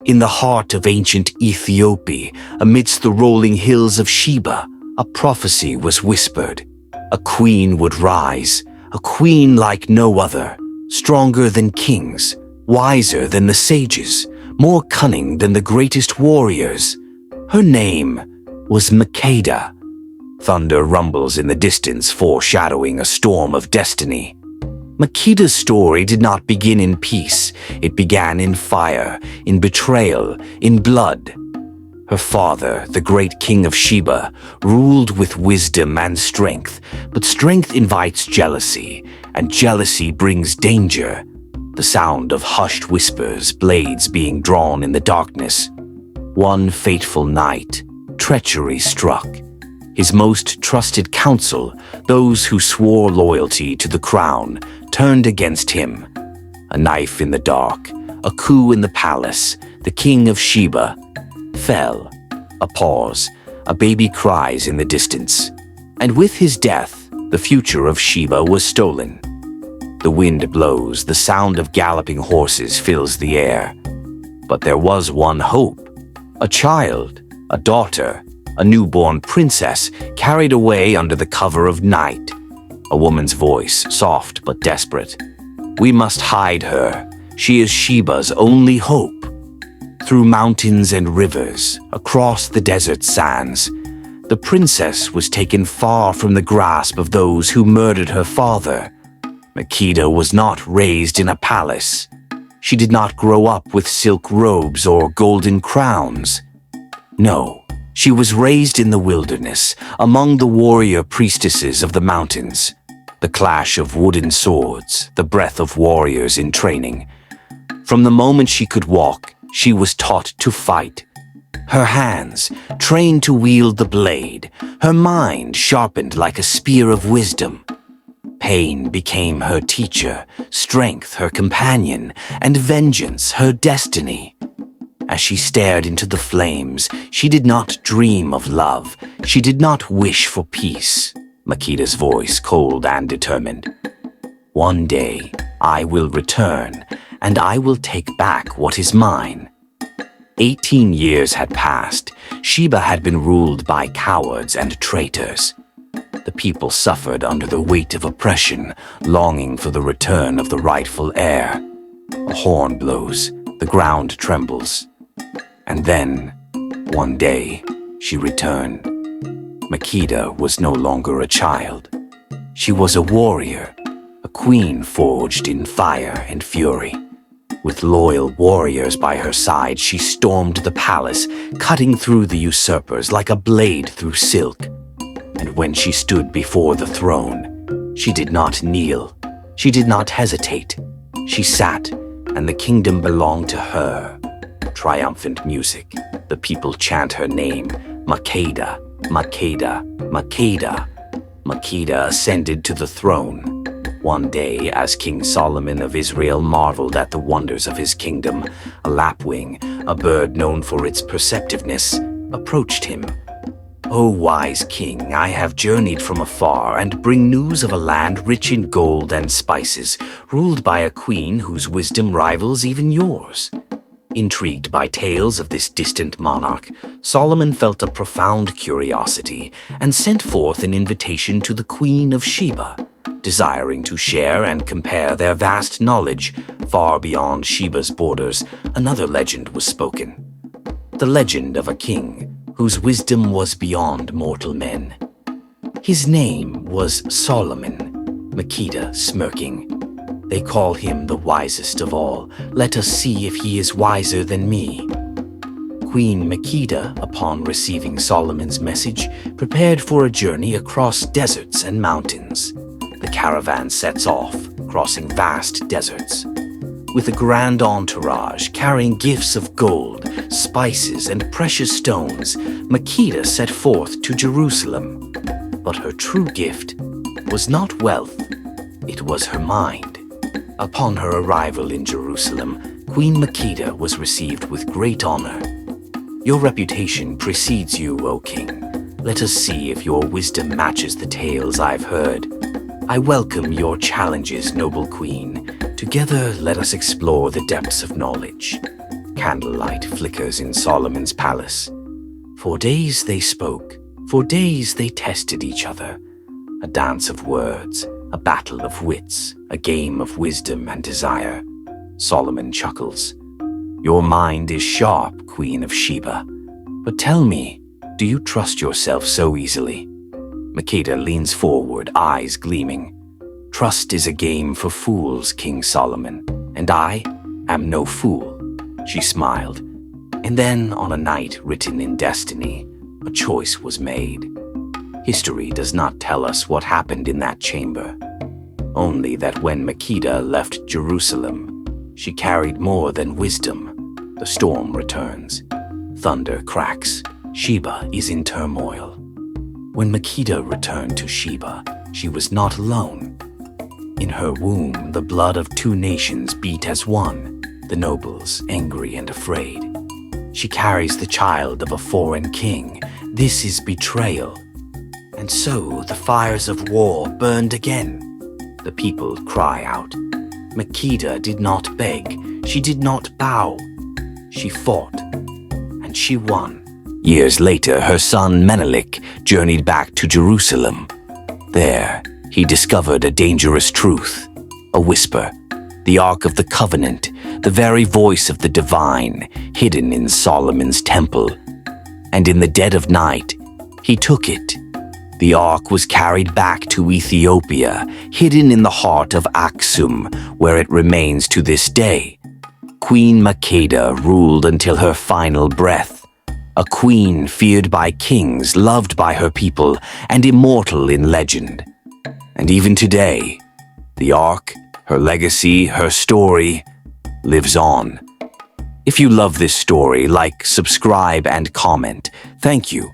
In the heart of ancient Ethiopia, amidst the rolling hills of Sheba, a prophecy was whispered. A queen would rise, a queen like no other, stronger than kings, wiser than the sages, more cunning than the greatest warriors. Her name was Makeda. Thunder rumbles in the distance, foreshadowing a storm of destiny. Makeda's story did not begin in peace. It began in fire, in betrayal, in blood. Her father, the great King of Sheba, ruled with wisdom and strength, but strength invites jealousy, and jealousy brings danger. The sound of hushed whispers, blades being drawn in the darkness. One fateful night, treachery struck. His most trusted counsel, those who swore loyalty to the crown, turned against him. A knife in the dark, a coup in the palace, the King of Sheba fell. A pause, a baby cries in the distance. And with his death, the future of Sheba was stolen. The wind blows, the sound of galloping horses fills the air. But there was one hope. A child, a daughter, a newborn princess carried away under the cover of night. A woman's voice, soft but desperate. We must hide her. She is Sheba's only hope. Through mountains and rivers, across the desert sands, the princess was taken far from the grasp of those who murdered her father. Makeda was not raised in a palace. She did not grow up with silk robes or golden crowns. No, she was raised in the wilderness, among the warrior priestesses of the mountains. The clash of wooden swords, the breath of warriors in training. From the moment she could walk, she was taught to fight. Her hands, trained to wield the blade, her mind sharpened like a spear of wisdom. Pain became her teacher, strength her companion, and vengeance her destiny. As she stared into the flames, she did not dream of love. She did not wish for peace. Makeda's voice, cold and determined. One day, I will return, and I will take back what is mine. 18 years had passed. Sheba had been ruled by cowards and traitors. The people suffered under the weight of oppression, longing for the return of the rightful heir. A horn blows, the ground trembles. And then, one day, she returned. Makeda was no longer a child. She was a warrior, a queen forged in fire and fury. With loyal warriors by her side, she stormed the palace, cutting through the usurpers like a blade through silk. And when she stood before the throne, she did not kneel. She did not hesitate. She sat, and the kingdom belonged to her. Triumphant music. The people chant her name, Makeda, Makeda, Makeda. Makeda ascended to the throne. One day, as King Solomon of Israel marveled at the wonders of his kingdom, a lapwing, a bird known for its perceptiveness, approached him. O wise king, I have journeyed from afar and bring news of a land rich in gold and spices, ruled by a queen whose wisdom rivals even yours. Intrigued by tales of this distant monarch, Solomon felt a profound curiosity and sent forth an invitation to the Queen of Sheba, desiring to share and compare their vast knowledge. Far beyond Sheba's borders, another legend was spoken. The legend of a king whose wisdom was beyond mortal men. His name was Solomon. Makeda, smirking. They call him the wisest of all. Let us see if he is wiser than me. Queen Makeda, upon receiving Solomon's message, prepared for a journey across deserts and mountains. The caravan sets off, crossing vast deserts. With a grand entourage carrying gifts of gold, spices, and precious stones, Makeda set forth to Jerusalem. But her true gift was not wealth, it was her mind. Upon her arrival in Jerusalem, Queen Makeda was received with great honor. Your reputation precedes you, O king. Let us see if your wisdom matches the tales I've heard. I welcome your challenges, noble queen. Together, let us explore the depths of knowledge. Candlelight flickers in Solomon's palace. For days they spoke, for days they tested each other. A dance of words, a battle of wits, a game of wisdom and desire. Solomon chuckles. Your mind is sharp, Queen of Sheba. But tell me, do you trust yourself so easily? Makeda leans forward, eyes gleaming. Trust is a game for fools, King Solomon, and I am no fool. She smiled. And then, on a night written in destiny, a choice was made. History does not tell us what happened in that chamber. Only that when Makeda left Jerusalem, she carried more than wisdom. The storm returns. Thunder cracks. Sheba is in turmoil. When Makeda returned to Sheba, she was not alone. In her womb, the blood of two nations beat as one, the nobles angry and afraid. She carries the child of a foreign king. This is betrayal. And so the fires of war burned again. The people cry out. Makeda did not beg. She did not bow. She fought, and she won. Years later, her son Menelik journeyed back to Jerusalem. There, he discovered a dangerous truth, a whisper, the Ark of the Covenant, the very voice of the divine, hidden in Solomon's temple. And in the dead of night, he took it. The Ark was carried back to Ethiopia, hidden in the heart of Aksum, where it remains to this day. Queen Makeda ruled until her final breath, a queen feared by kings, loved by her people, and immortal in legend. And even today, the Ark, her legacy, her story, lives on. If you love this story, like, subscribe, and comment. Thank you.